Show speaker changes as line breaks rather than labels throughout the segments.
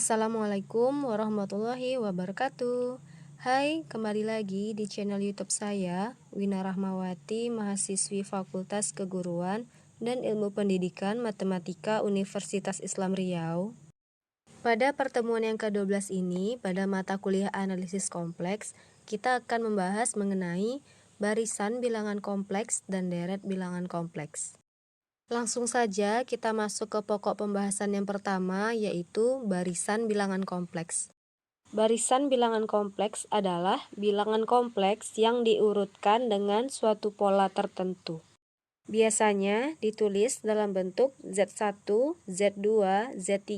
Assalamualaikum warahmatullahi wabarakatuh. Hai, kembali lagi di channel YouTube saya, Wina Rahmawati, mahasiswi Fakultas Keguruan dan Ilmu Pendidikan Matematika Universitas Islam Riau. Pada pertemuan yang ke-12 ini, pada mata kuliah analisis kompleks, kita akan membahas mengenai barisan bilangan kompleks dan deret bilangan kompleks. Langsung saja kita masuk ke pokok pembahasan yang pertama, yaitu barisan bilangan kompleks. Barisan bilangan kompleks adalah bilangan kompleks yang diurutkan dengan suatu pola tertentu. Biasanya ditulis dalam bentuk Z1, Z2, Z3,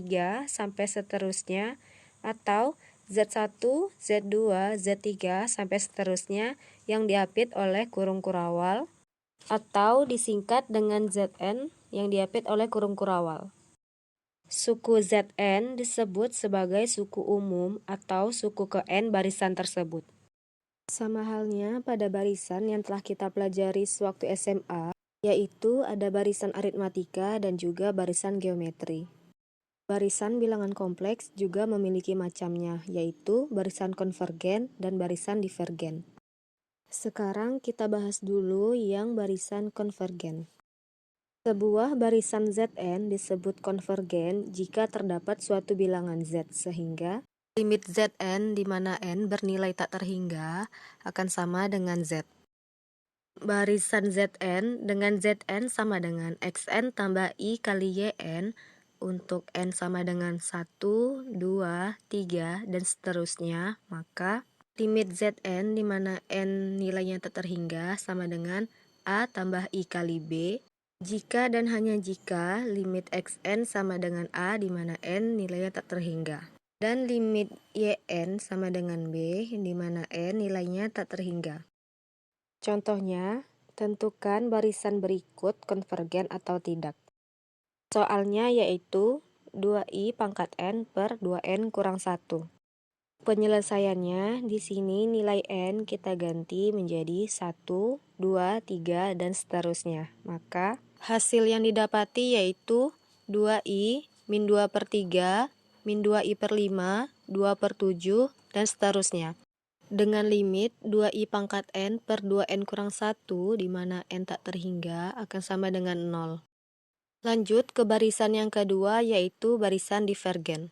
sampai seterusnya, atau Z1, Z2, Z3, sampai seterusnya yang diapit oleh kurung kurawal, atau disingkat dengan Zn yang diapit oleh kurung kurawal. Suku Zn disebut sebagai suku umum atau suku ke N barisan tersebut. Sama halnya pada barisan yang telah kita pelajari sewaktu SMA, yaitu ada barisan aritmatika dan juga barisan geometri. Barisan bilangan kompleks juga memiliki macamnya, yaitu barisan konvergen dan barisan divergen. Sekarang kita bahas dulu yang barisan konvergen. Sebuah barisan Zn disebut konvergen jika terdapat suatu bilangan Z sehingga limit Zn di mana N bernilai tak terhingga akan sama dengan Z. Barisan Zn dengan Zn sama dengan Xn tambah I kali Yn untuk N sama dengan 1, 2, 3, dan seterusnya, maka limit Zn di mana N nilainya tak terhingga sama dengan A tambah I kali B jika dan hanya jika limit Xn sama dengan A di mana N nilainya tak terhingga, dan limit Yn sama dengan B di mana N nilainya tak terhingga. Contohnya, tentukan barisan berikut konvergen atau tidak. Soalnya yaitu 2i pangkat N per 2N kurang 1. Penyelesaiannya, di sini nilai N kita ganti menjadi 1, 2, 3, dan seterusnya. Maka hasil yang didapati yaitu 2i min 2 per 3, min 2i per 5, 2 per 7, dan seterusnya. Dengan limit 2i pangkat N per 2N kurang 1, di mana N tak terhingga, akan sama dengan 0. Lanjut ke barisan yang kedua, yaitu barisan divergen.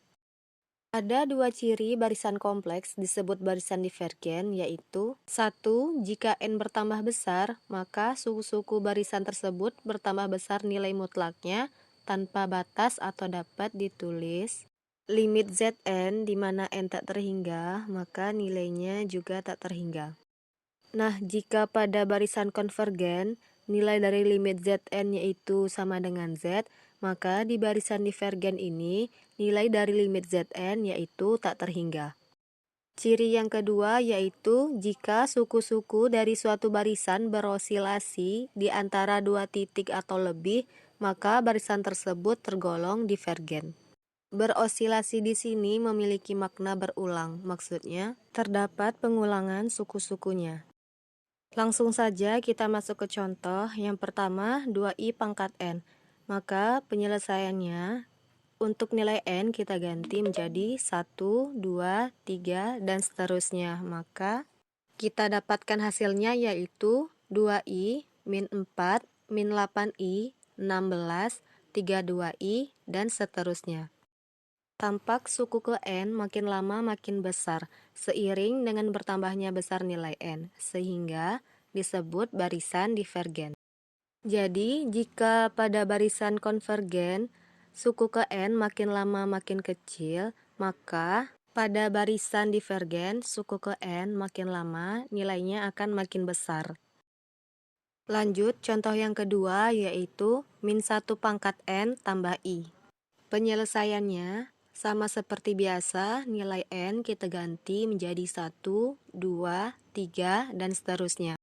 Ada dua ciri barisan kompleks disebut barisan divergen, yaitu 1. Jika N bertambah besar, maka suku-suku barisan tersebut bertambah besar nilai mutlaknya tanpa batas atau dapat ditulis limit Zn di mana N tak terhingga, maka nilainya juga tak terhingga. Nah, jika pada barisan konvergen, nilai dari limit Zn yaitu sama dengan Z, maka di barisan divergen ini, nilai dari limit Zn yaitu tak terhingga. Ciri yang kedua yaitu jika suku-suku dari suatu barisan berosilasi di antara dua titik atau lebih, maka barisan tersebut tergolong divergen. Berosilasi di sini memiliki makna berulang, maksudnya terdapat pengulangan suku-sukunya. Langsung saja kita masuk ke contoh. Yang pertama 2i pangkat N. Maka penyelesaiannya untuk nilai N kita ganti menjadi 1, 2, 3, dan seterusnya. Maka kita dapatkan hasilnya yaitu 2i min 4 min 8i 16 32i dan seterusnya. Tampak suku ke N makin lama makin besar seiring dengan bertambahnya besar nilai N, sehingga disebut barisan divergen. Jadi, jika pada barisan konvergen suku ke N makin lama makin kecil, maka pada barisan divergen suku ke N makin lama nilainya akan makin besar. Lanjut, contoh yang kedua yaitu min 1 pangkat N tambah I. Penyelesaiannya sama seperti biasa, nilai N kita ganti menjadi 1, 2, 3, dan seterusnya.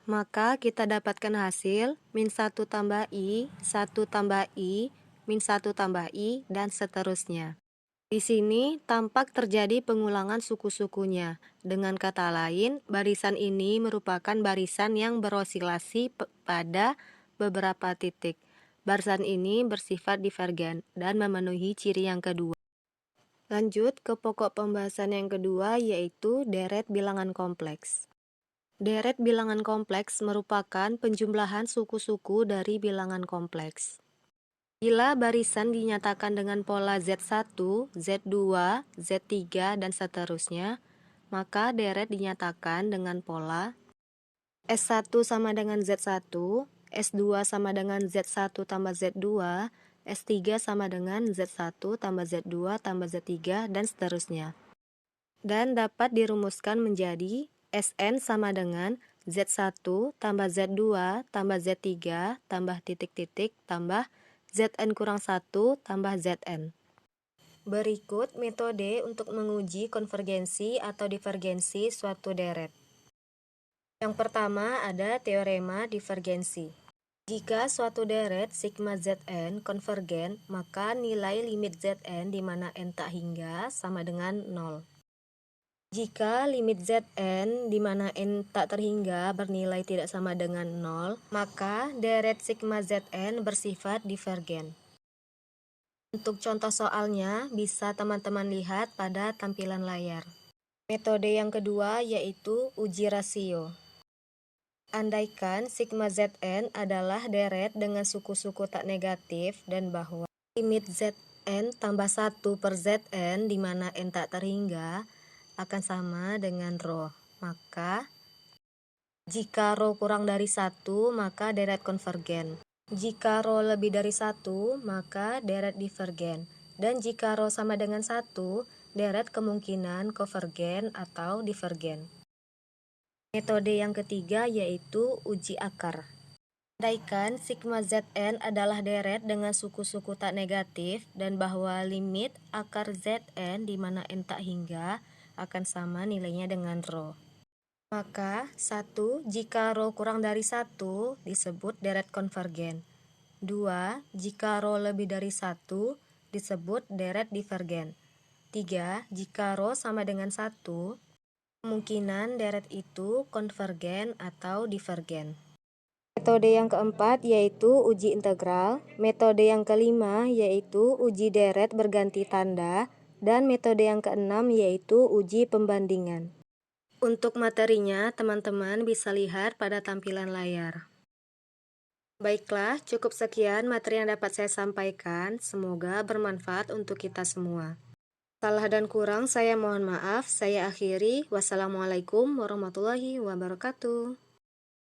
Maka kita dapatkan hasil min 1 tambah I, 1 tambah I, min 1 tambah I, dan seterusnya. Di sini tampak terjadi pengulangan suku-sukunya. Dengan kata lain, barisan ini merupakan barisan yang berosilasi pada beberapa titik. Barisan ini bersifat divergen dan memenuhi ciri yang kedua. Lanjut ke pokok pembahasan yang kedua, yaitu deret bilangan kompleks. Deret bilangan kompleks merupakan penjumlahan suku-suku dari bilangan kompleks. Bila barisan dinyatakan dengan pola Z1, Z2, Z3, dan seterusnya, maka deret dinyatakan dengan pola S1 sama dengan Z1, S2 sama dengan Z1 tambah Z2, S3 sama dengan Z1 tambah Z2 tambah Z3, dan seterusnya. Dan dapat dirumuskan menjadi Sn sama dengan Z1 tambah Z2 tambah Z3 tambah titik-titik tambah Zn kurang 1 tambah Zn. Berikut metode untuk menguji konvergensi atau divergensi suatu deret. Yang pertama ada teorema divergensi. Jika suatu deret sigma Zn konvergen, maka nilai limit Zn di mana n tak hingga sama dengan 0. Jika limit Zn di mana n tak terhingga bernilai tidak sama dengan 0, maka deret sigma Zn bersifat divergen. Untuk contoh soalnya, bisa teman-teman lihat pada tampilan layar. Metode yang kedua yaitu uji rasio. Andaikan sigma Zn adalah deret dengan suku-suku tak negatif dan bahwa limit Zn tambah 1 per Zn di mana n tak terhingga akan sama dengan rho. Maka, jika rho kurang dari 1, maka deret konvergen. Jika rho lebih dari 1, maka deret divergen. Dan jika rho sama dengan 1, deret kemungkinan konvergen atau divergen. Metode yang ketiga yaitu uji akar. Andaikan sigma Zn adalah deret dengan suku-suku tak negatif dan bahwa limit akar Zn di mana n tak hingga akan sama nilainya dengan rho. Maka 1. Jika rho kurang dari 1 disebut deret konvergen. 2. Jika rho lebih dari 1 disebut deret divergen. 3. Jika rho sama dengan 1, kemungkinan deret itu konvergen atau divergen. Metode yang keempat yaitu uji integral. Metode yang kelima yaitu uji deret berganti tanda. Dan metode yang keenam yaitu uji pembandingan. Untuk materinya, teman-teman bisa lihat pada tampilan layar. Baiklah, cukup sekian materi yang dapat saya sampaikan. Semoga bermanfaat untuk kita semua. Salah dan kurang saya mohon maaf. Saya akhiri. Wassalamualaikum warahmatullahi wabarakatuh.